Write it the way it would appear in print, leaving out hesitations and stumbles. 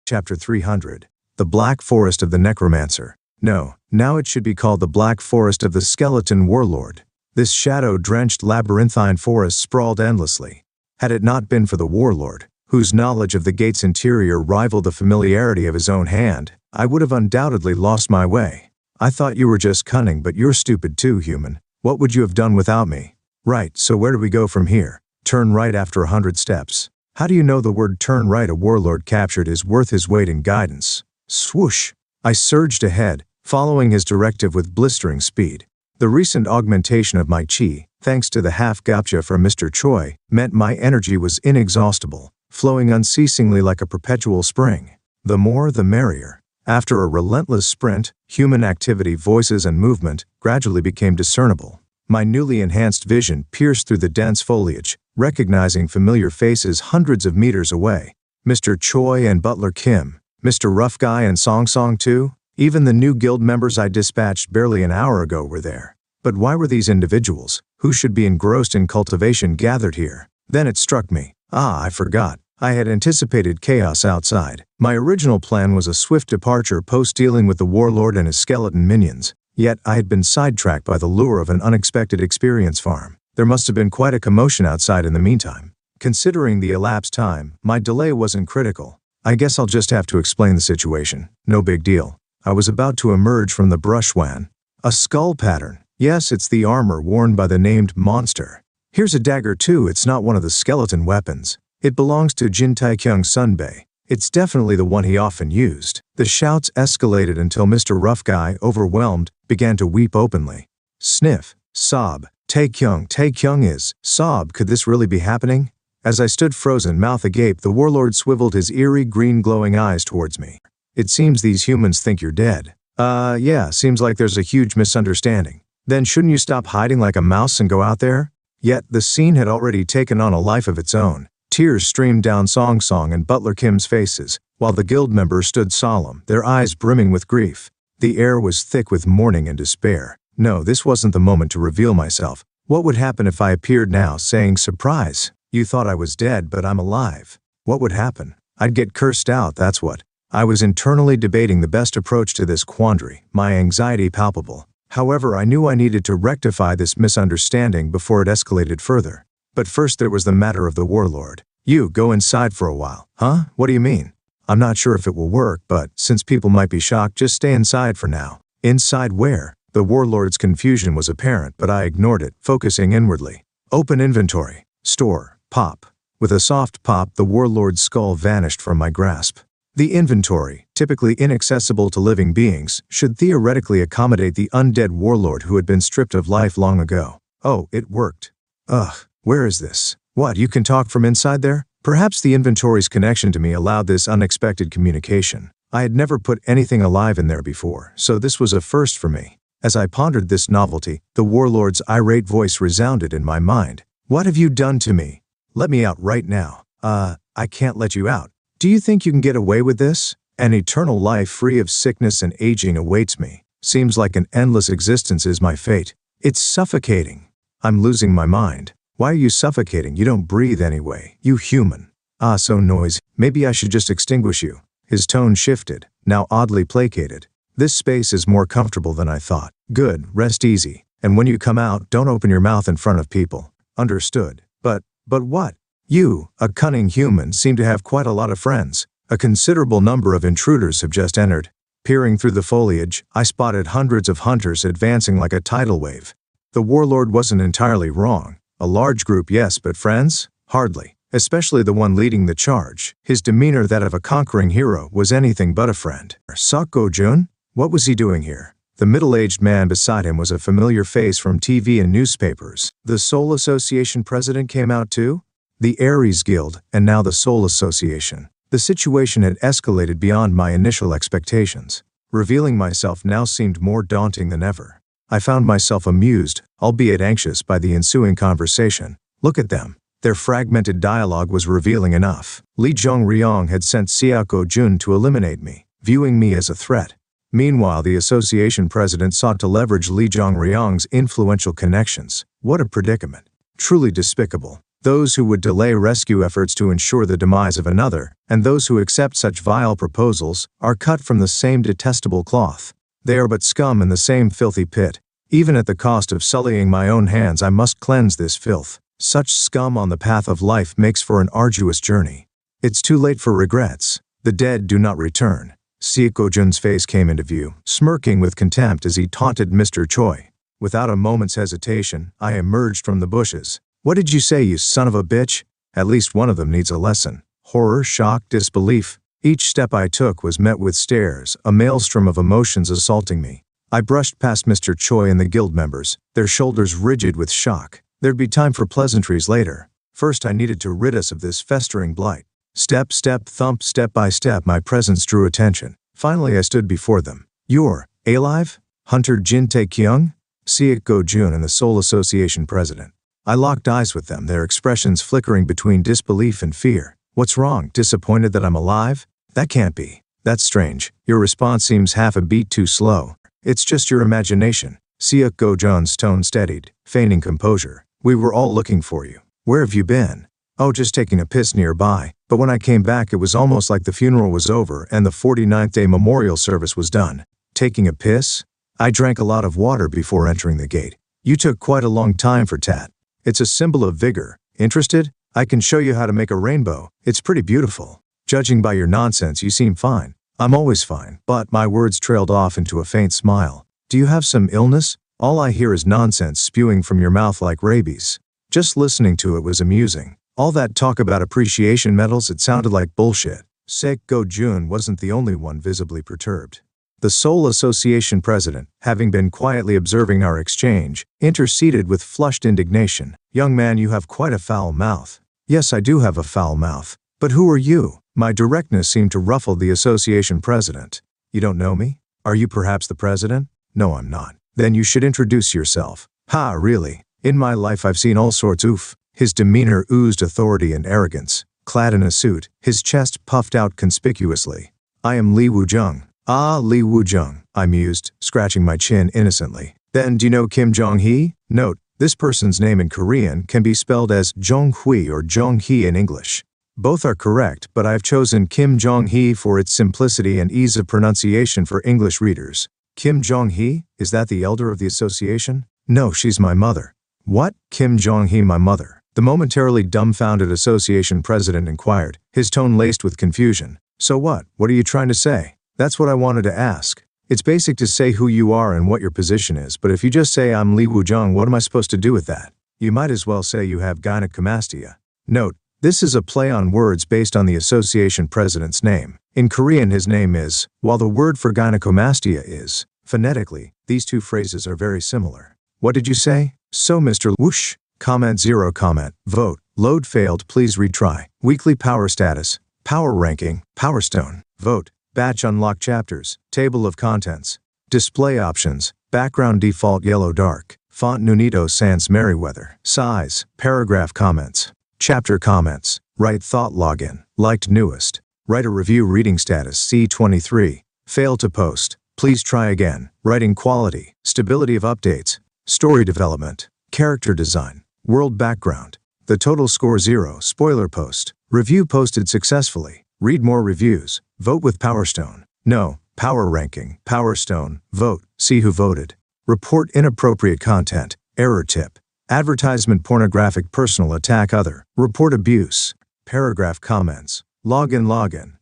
Chapter 300. The Black Forest of the Necromancer. No, now it should be called the Black Forest of the Skeleton Warlord. This shadow-drenched labyrinthine forest sprawled endlessly. Had it not been for the warlord, whose knowledge of the gate's interior rivaled the familiarity of his own hand, I would have undoubtedly lost my way. I thought you were just cunning, but you're stupid too, human. What would you have done without me? Right, so where do we go from here? Turn right after 100 steps. How do you know the word turn right a warlord captured is worth his weight in guidance? Swoosh! I surged ahead, following his directive with blistering speed. The recent augmentation of my chi, thanks to the half-gapcha from Mr. Choi, meant my energy was inexhaustible, flowing unceasingly like a perpetual spring. The more the merrier. After a relentless sprint, human activity, voices, and movement gradually became discernible. My newly enhanced vision pierced through the dense foliage, recognizing familiar faces hundreds of meters away. Mr. Choi and Butler Kim, Mr. Rough Guy and Song Song too. Even the new guild members I dispatched barely an hour ago were there. But why were these individuals, who should be engrossed in cultivation, gathered here? Then it struck me. I forgot. I had anticipated chaos outside. My original plan was a swift departure post-dealing with the warlord and his skeleton minions. Yet I had been sidetracked by the lure of an unexpected experience farm. There must have been quite a commotion outside in the meantime. Considering the elapsed time, my delay wasn't critical. I guess I'll just have to explain the situation. No big deal. I was about to emerge from the brushwan. A skull pattern. Yes, it's the armor worn by the named monster. Here's a dagger too. It's not one of the skeleton weapons. It belongs to Jin Taikyung Sunbei. It's definitely the one he often used. The shouts escalated until Mr. Rough Guy, overwhelmed, began to weep openly. Sniff. Sob. Taekyung is. Sob. Could this really be happening? As I stood frozen, mouth agape, the warlord swiveled his eerie green glowing eyes towards me. It seems these humans think you're dead. Yeah, seems like there's a huge misunderstanding. Then shouldn't you stop hiding like a mouse and go out there? Yet the scene had already taken on a life of its own. Tears streamed down Song Song and Butler Kim's faces, while the guild members stood solemn, their eyes brimming with grief. The air was thick with mourning and despair. No, this wasn't the moment to reveal myself. What would happen if I appeared now saying, "Surprise, you thought I was dead, but I'm alive"? What would happen? I'd get cursed out, that's what. I was internally debating the best approach to this quandary, my anxiety palpable. However, I knew I needed to rectify this misunderstanding before it escalated further. But first there was the matter of the warlord. You, go inside for a while. Huh? What do you mean? I'm not sure if it will work, but since people might be shocked, just stay inside for now. Inside where? The warlord's confusion was apparent, but I ignored it, focusing inwardly. Open inventory. Store. Pop. With a soft pop, the warlord's skull vanished from my grasp. The inventory, typically inaccessible to living beings, should theoretically accommodate the undead warlord who had been stripped of life long ago. Oh, it worked. Ugh, where is this? What, you can talk from inside there? Perhaps the inventory's connection to me allowed this unexpected communication. I had never put anything alive in there before, so this was a first for me. As I pondered this novelty, the warlord's irate voice resounded in my mind. What have you done to me? Let me out right now. I can't let you out. Do you think you can get away with this? An eternal life free of sickness and aging awaits me. Seems like an endless existence is my fate. It's suffocating. I'm losing my mind. Why are you suffocating? You don't breathe anyway, you human. So noisy. Maybe I should just extinguish you. His tone shifted, now oddly placated. This space is more comfortable than I thought. Good, rest easy. And when you come out, don't open your mouth in front of people. Understood. But what? You, a cunning human, seem to have quite a lot of friends. A considerable number of intruders have just entered. Peering through the foliage, I spotted hundreds of hunters advancing like a tidal wave. The warlord wasn't entirely wrong. A large group, yes, but friends? Hardly. Especially the one leading the charge. His demeanor, that of a conquering hero, was anything but a friend. Sako Jun? What was he doing here? The middle-aged man beside him was a familiar face from TV and newspapers. The Soul Association president came out too? The Ares Guild, and now the Soul Association. The situation had escalated beyond my initial expectations. Revealing myself now seemed more daunting than ever. I found myself amused, albeit anxious, by the ensuing conversation. Look at them. Their fragmented dialogue was revealing enough. Li Zhongryong had sent Xiaoko Jun to eliminate me, viewing me as a threat. Meanwhile, the association president sought to leverage Li Zhongryong's influential connections. What a predicament. Truly despicable. those who would delay rescue efforts to ensure the demise of another, and those who accept such vile proposals, are cut from the same detestable cloth. They are but scum in the same filthy pit. Even at the cost of sullying my own hands, I must cleanse this filth. Such scum on the path of life makes for an arduous journey. It's too late for regrets. The dead do not return. Seok-Go-jun's face came into view, smirking with contempt as he taunted Mr. Choi. Without a moment's hesitation, I emerged from the bushes. "What did you say, you son of a bitch?" At least one of them needs a lesson. Horror, shock, disbelief. Each step I took was met with stares, a maelstrom of emotions assaulting me. I brushed past Mr. Choi and the guild members, their shoulders rigid with shock. There'd be time for pleasantries later. First I needed to rid us of this festering blight. Step, step, thump, step by step my presence drew attention. Finally I stood before them. "You're alive? Hunter Jin Tae-kyung?" Seok-Go-jun and the Seoul Association president. I locked eyes with them, their expressions flickering between disbelief and fear. "What's wrong? Disappointed that I'm alive? That can't be. That's strange. Your response seems half a beat too slow. It's just your imagination." Seok-Go-jun's tone steadied, feigning composure. "We were all looking for you. Where have you been?" "Oh, just taking a piss nearby. But when I came back it was almost like the funeral was over and the 49th day memorial service was done." "Taking a piss?" "I drank a lot of water before entering the gate. You took quite a long time for tat. It's a symbol of vigor. Interested? I can show you how to make a rainbow. It's pretty beautiful. Judging by your nonsense, you seem fine." "I'm always fine." But my words trailed off into a faint smile. "Do you have some illness? All I hear is nonsense spewing from your mouth like rabies." Just listening to it was amusing. All that talk about appreciation medals, it sounded like bullshit. Seok-Go-jun wasn't the only one visibly perturbed. The Seoul Association president, having been quietly observing our exchange, interceded with flushed indignation. "Young man, you have quite a foul mouth." "Yes, I do have a foul mouth. But who are you?" My directness seemed to ruffle the association president. "You don't know me? Are you perhaps the president?" "No, I'm not." "Then you should introduce yourself." "Ha, really? In my life I've seen all sorts." Oof. His demeanor oozed authority and arrogance. Clad in a suit, his chest puffed out conspicuously. "I am Lee Woo-jung." "Ah, Lee Woo-jung," I mused, scratching my chin innocently. "Then do you know Kim Jong-hee?" Note, this person's name in Korean can be spelled as Jong-hui or Jong-hee in English. Both are correct, but I've chosen Kim Jong-hee for its simplicity and ease of pronunciation for English readers. Kim Jong-hee? Is that the elder of the association? No, she's my mother. What? Kim Jong-hee, my mother? The momentarily dumbfounded association president inquired, his tone laced with confusion. "So what? What are you trying to say?" "That's what I wanted to ask. It's basic to say who you are and what your position is, but if you just say I'm Lee Woo-jung, what am I supposed to do with that? You might as well say you have gynecomastia." Note, this is a play on words based on the association president's name. In Korean his name is, while the word for gynecomastia is. Phonetically, these two phrases are very similar. "What did you say?" "So Mr. Whoosh. Comment 0 comment. Vote. Load failed, please retry. Weekly power status. Power ranking. Power stone. Vote. Batch unlock chapters. Table of contents. Display options. Background default yellow dark. Font Nunito sans Merriweather. Size. Paragraph comments. Chapter comments. Write thought login. Liked newest. Write a review reading status C23. Failed to post. Please try again. Writing quality. Stability of updates. Story development. Character design. World background. The total score 0. Spoiler post. Review posted successfully. Read more reviews. Vote with Power Stone. No. Power ranking. Power Stone. Vote. See who voted. Report inappropriate content. Error tip. Advertisement pornographic personal attack other. Report abuse. Paragraph comments. Login.